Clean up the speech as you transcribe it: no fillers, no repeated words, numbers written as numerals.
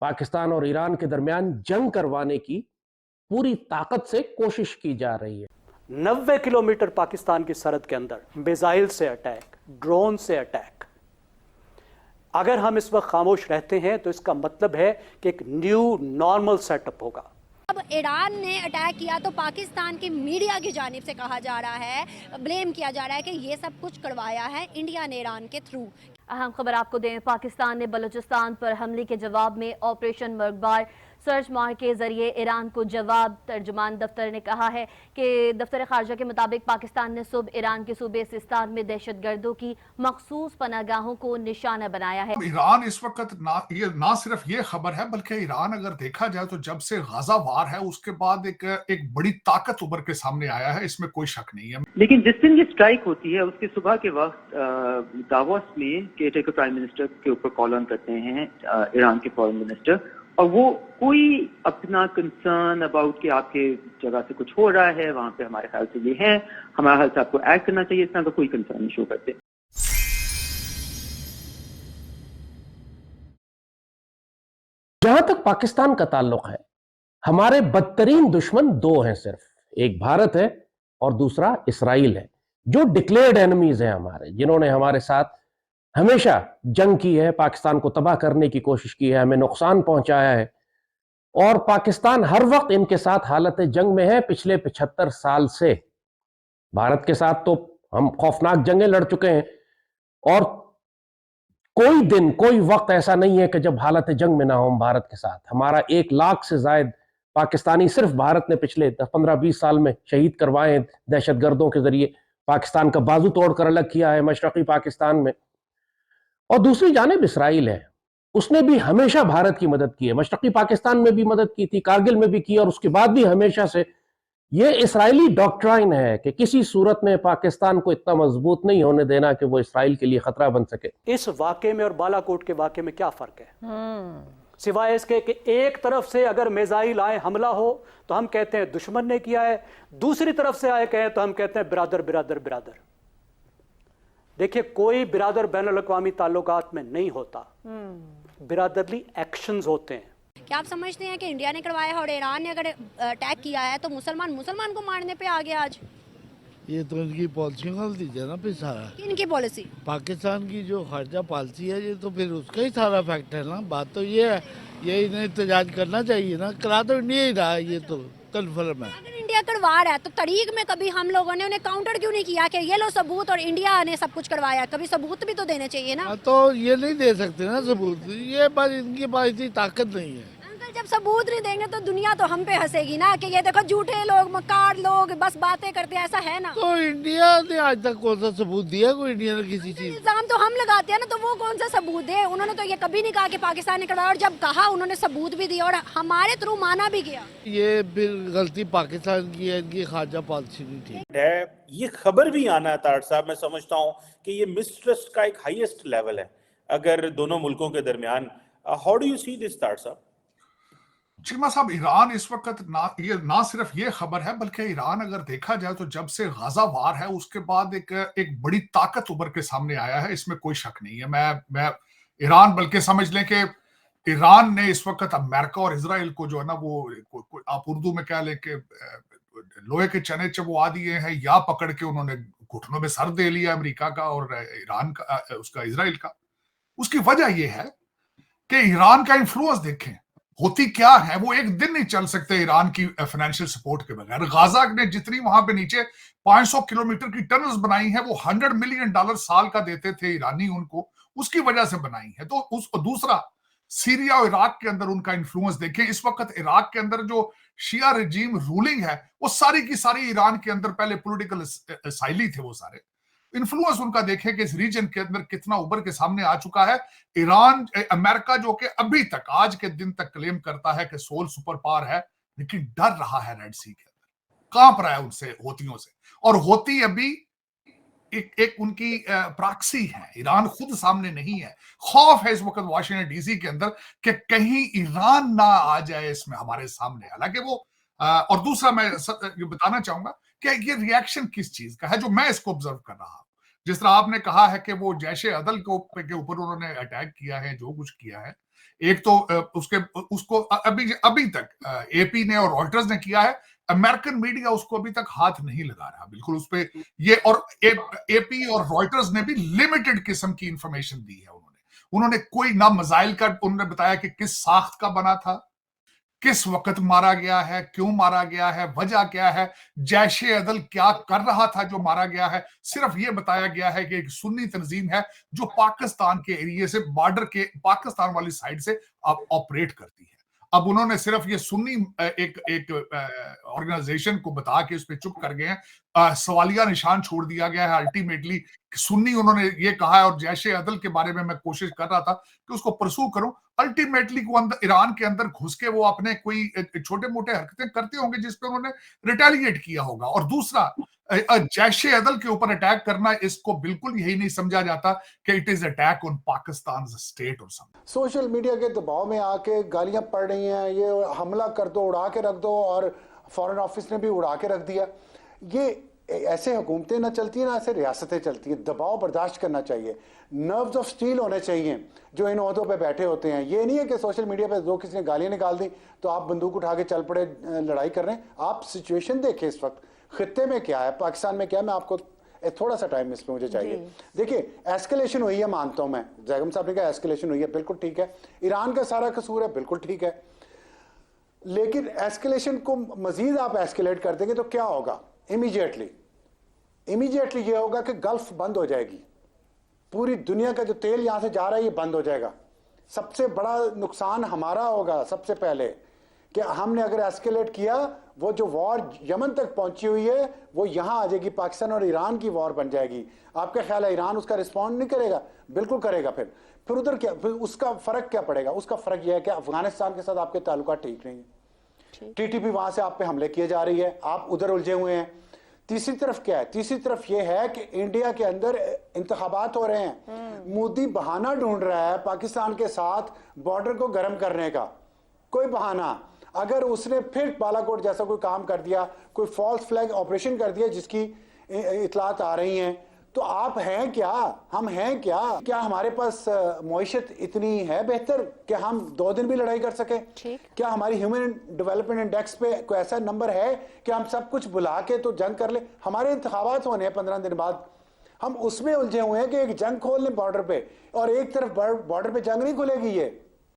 पाकिस्तान और ईरान के दरमियान जंग करवाने की पूरी ताकत से कोशिश की जा रही है। 90 किलोमीटर पाकिस्तान की सरहद के अंदर मिसाइल से अटैक, ड्रोन से अटैक। अगर हम इस वक्त खामोश रहते हैं तो इसका मतलब है कि एक न्यू नॉर्मल सेटअप होगा। अब ईरान ने अटैक किया तो पाकिस्तान की मीडिया की जानिब से कहा जा रहा है, ब्लेम किया जा रहा है कि ये सब कुछ करवाया है इंडिया ने ईरान के थ्रू। अहम खबर आपको दें, पाकिस्तान ने बलूचिस्तान पर हमले के जवाब में ऑपरेशन मर्गबार सर्च मार के जरिए ईरान को जवाब। तर्जुमान दफ्तर ने कहा है कि दफ्तर खारजा के मुताबिक पाकिस्तान ने सुबह ईरान के सूबे सिस्तान में दहशतगर्दों की मखसूस पनागाहों को निशाना बनाया है। ईरान इस वक्त ना सिर्फ ये खबर है, बल्कि ईरान अगर देखा जाए तो जब से गाजा वार है उसके बाद एक बड़ी ताकत उभर के सामने आया है, इसमें कोई शक नहीं है। लेकिन जिस दिन ये स्ट्राइक होती है उसके सुबह के वक्त दावोस में केयरटेकर प्राइम मिनिस्टर के ऊपर कॉल ऑन करते हैं ईरान के फॉरेन मिनिस्टर, और वो कोई अपना कंसर्न अबाउट कि आपके जगह से कुछ हो रहा है, वहां पे हमारे ख्याल से ये है, हमारे ख्याल से आपको एक्ट करना चाहिए, इस तरह का कोई कंसर्न नहीं शो करते। जहां तक पाकिस्तान का ताल्लुक है, हमारे बदतरीन दुश्मन दो हैं सिर्फ, एक भारत है और दूसरा इसराइल है, जो डिक्लेयर्ड एनिमीज हैं हमारे, जिन्होंने हमारे साथ हमेशा जंग की है, पाकिस्तान को तबाह करने की कोशिश की है, हमें नुकसान पहुंचाया है और पाकिस्तान हर वक्त इनके साथ हालत जंग में है। पिछले 75 साल से भारत के साथ तो हम खौफनाक जंगें लड़ चुके हैं और कोई दिन कोई वक्त ऐसा नहीं है कि जब हालत जंग में ना हो हम भारत के साथ। हमारा 1 लाख से ज्यादा पाकिस्तानी सिर्फ भारत ने पिछले 15-20 साल में शहीद करवाए हैं दहशतगर्दों के जरिए। पाकिस्तान का बाजू तोड़कर अलग किया है मशरकी पाकिस्तान में। और दूसरी जानिब इसराइल है, उसने भी हमेशा भारत की मदद की है, मशरकी पाकिस्तान में भी मदद की थी, कारगिल में भी की, और उसके बाद भी हमेशा से ये इसराइली डॉक्ट्राइन है कि किसी सूरत में पाकिस्तान को इतना मजबूत नहीं होने देना कि वो इसराइल के लिए खतरा बन सके। इस वाकये में और बालाकोट के वाकये में क्या फर्क है? सिवाय इसके कि एक तरफ से अगर मिसाइल आए, हमला हो, तो हम कहते हैं दुश्मन ने किया है, दूसरी तरफ से आए कहें तो हम कहते हैं बिरादर बिरादर बिरादर। देखिए, कोई बिरादर बैनुल अक़वामी ताल्लुकात में नहीं होता, बिरादरली एक्शंस होते हैं। क्या आप समझते हैं कि इंडिया ने करवाया है और ईरान ने अगर अटैक किया है तो मुसलमान को मारने पे आ गया आज? ये तो इनकी पॉलिसी गलती है ना, फिर सारा इनकी पॉलिसी, पाकिस्तान की जो खारजा पॉलिसी है, ये तो फिर उसका ही सारा फैक्ट है ना। बात तो ये है, ये इन्हें एहतजाज करना चाहिए ना, करा तो इंडिया ही रहा है, ये तो कन्फर्म है। अगर इंडिया करवा रहा है तो तारीख में कभी हम लोगों ने उन्हें काउंटर क्यों नहीं किया कि ये लो सबूत और इंडिया ने सब कुछ करवाया? कभी सबूत भी तो देने चाहिए ना। तो ये नहीं दे सकते ना सबूत, ये बात इनके पास इतनी ताकत नहीं है। जब सबूत नहीं देंगे तो दुनिया तो हम पे हंसेगी ना कि ये देखो झूठे लोग, मक्कार लोग, बस बातें करते हैं, ऐसा है ना। तो इंडिया ने आज तक कौन सा सबूत दिया कोई इंडिया ने किसी चीज? इल्जाम तो हम लगाते हैं ना, तो वो कौन सा सबूत दे? उन्होंने तो ये कभी नहीं कहा कि पाकिस्तान ने करवाया, और जब कहा उन्होंने सबूत भी दिया और हमारे थ्रू माना भी गया। ये फिर गलती पाकिस्तान की है, इनकी खारजा पॉलिसी नहीं ठीक है। ये खबर भी आना है तार साहब, मैं समझता हूँ कि ये मिसट्रस्ट का एक हाईएस्ट लेवल है अगर दोनों मुल्कों के दरमियान। How do you see this तार साहब? चीमा साहब, ईरान इस वक्त ना सिर्फ ये खबर है, बल्कि ईरान अगर देखा जाए तो जब से गाजा वार है उसके बाद एक बड़ी ताकत उभर के सामने आया है, इसमें कोई शक नहीं है। मैं ईरान, बल्कि समझ लें कि ईरान ने इस वक्त अमेरिका और इजराइल को जो है ना, वो आप उर्दू में क्या लेके लोहे के चने चबवा दिए हैं, या पकड़ के उन्होंने घुटनों में सर दे लिया अमेरिका का और ईरान का, उसका इजराइल का। उसकी वजह यह है कि ईरान का इन्फ्लुएंस देखें होती क्या है। वो एक दिन नहीं चल सकते ईरान की फाइनेंशियल सपोर्ट के बगैर। गाजा ने जितनी वहां पे नीचे 500 किलोमीटर की टनल्स बनाई है, वो $100 मिलियन साल का देते थे ईरानी उनको, उसकी वजह से बनाई है। तो दूसरा, सीरिया और इराक के अंदर उनका इन्फ्लुएंस देखें। इस वक्त इराक के अंदर जो शिया रजीम रूलिंग है, वो सारी की सारी ईरान के अंदर पहले पॉलिटिकल साइली थे। वो सारे इन्फ्लुएंस उनका देखें कि इस रीजन के अंदर कितना उभर के सामने आ चुका है। ईरान, अमेरिका जो कि अभी तक आज के दिन तक क्लेम करता है कि सोल सुपर पावर है, लेकिन डर रहा है रेड सी के अंदर, कांप रहा है उनसे, होतियों से। और होती अभी एक उनकी प्रॉक्सी है, ईरान खुद सामने नहीं है। खौफ है इस वक्त वाशिंगटन डीसी के अंदर कि कहीं ईरान ना आ जाए इसमें हमारे सामने। हालांकि वो और दूसरा मैं ये बताना चाहूंगा कि ये रिएक्शन किस चीज का है जो मैं इसको ऑब्जर्व कर रहा हूं। जिस तरह आपने कहा है कि वो जैशे अदल के ऊपर उन्होंने अटैक किया है, जो कुछ किया है, एक तो उसको अभी तक एपी ने और रॉयटर्स ने किया है, अमेरिकन मीडिया उसको अभी तक हाथ नहीं लगा रहा बिल्कुल उस पे ये, और एपी और रॉयटर्स ने भी लिमिटेड किस्म की इंफॉर्मेशन दी है। उन्होंने कोई ना मिसाइल का उन्होंने बताया कि किस साख्त का बना था, किस वक्त मारा गया है, क्यों मारा गया है, वजह क्या है, जैशे अदल क्या कर रहा था जो मारा गया है। सिर्फ ये बताया गया है कि एक सुन्नी तंजीम है जो पाकिस्तान के एरिया से, बॉर्डर के पाकिस्तान वाली साइड से ऑपरेट करती है। अब उन्होंने सिर्फ ये सुन्नी एक ऑर्गेनाइजेशन को बता के उस पर चुप कर गए हैं। सवालिया निशान छोड़ दिया गया है अल्टीमेटली। सुन्नी उन्होंने ये कहा है, और जैशे अदल के बारे में मैं कोशिश कर रहा था कि उसको परसू करूं। अल्टीमेटली वो अंदर ईरान के अंदर घुस के वो अपने कोई छोटे मोटे हरकतें करते होंगे जिस पे उन्होंने रिटेलिएट किया होगा। और दूसरा, जैशे अदल के ऊपर अटैक करना, इसको बिल्कुल यही नहीं समझा जाता कि it is attack on Pakistan state और समथिंग। सोशल मीडिया के दबाव में आके गालियां पड़ रही हैं, ये हमला कर दो, उड़ा के रख दो, और फॉरेन ऑफिस ने भी उड़ा के रख दिया। ये ऐसे हुकूमतें ना चलती हैं ना ऐसे रियासतें चलती हैं। दबाव बर्दाश्त करना चाहिए, नर्व्स ऑफ स्टील होने चाहिए जो इन ओहदों पे बैठे होते हैं। ये नहीं है कि सोशल मीडिया पे दो किसी ने गालियां निकाल दी तो आप बंदूक उठा के चल पड़े लड़ाई कर रहे हैं। आप सिचुएशन देखें इस वक्त खित्ते में क्या है, पाकिस्तान में क्या है। मैं आपको थोड़ा सा टाइम इसमें मुझे चाहिए। देखिए, एस्केलेशन हुई है, मानता हूं मैं, जैगम साहब ने कहा एस्केलेशन हुई है, बिल्कुल ठीक है। ईरान का सारा कसूर है, बिल्कुल ठीक है। लेकिन एस्केलेशन को मजीद आप एस्केलेट कर देंगे तो क्या होगा? इमीडिएटली ये होगा कि गल्फ बंद हो जाएगी, पूरी दुनिया का जो तेल यहां से जा रहा है ये बंद हो जाएगा। सबसे बड़ा नुकसान हमारा होगा सबसे पहले कि हमने अगर एस्केलेट किया, वो जो वॉर यमन तक पहुंची हुई है वो यहां आ जाएगी, पाकिस्तान और ईरान की वॉर बन जाएगी। आपका ख्याल है ईरान उसका रिस्पॉन्ड नहीं करेगा? बिल्कुल करेगा। फिर उधर क्या, फिर उसका फर्क क्या पड़ेगा? उसका फर्क यह है कि अफगानिस्तान के साथ आपके ताल्लुकात ठीक नहीं है, टीटीपी वहां से आप पे हमले किए जा रही है, आप उधर उलझे हुए हैं। तीसरी तरफ क्या है? तीसरी तरफ यह है कि इंडिया के अंदर इंतखाबात हो रहे हैं। मोदी बहाना ढूंढ रहा है पाकिस्तान के साथ बॉर्डर को गर्म करने का, कोई बहाना। अगर उसने फिर बालाकोट जैसा कोई काम कर दिया, कोई फॉल्स फ्लैग ऑपरेशन कर दिया जिसकी इतलात आ रही हैं, तो आप हैं क्या, हम हैं क्या? क्या हमारे पास मईशत इतनी है बेहतर कि हम 2 दिन भी लड़ाई कर सकें? क्या हमारी ह्यूमन डेवलपमेंट इंडेक्स पे कोई ऐसा नंबर है कि हम सब कुछ बुला के तो जंग कर ले? हमारे इंतखाबात होने हैं 15 दिन बाद, हम उसमें उलझे हुए हैं कि एक जंग खोल लें बॉर्डर पे, और एक तरफ बॉर्डर पे जंग नहीं खुलेगी। ये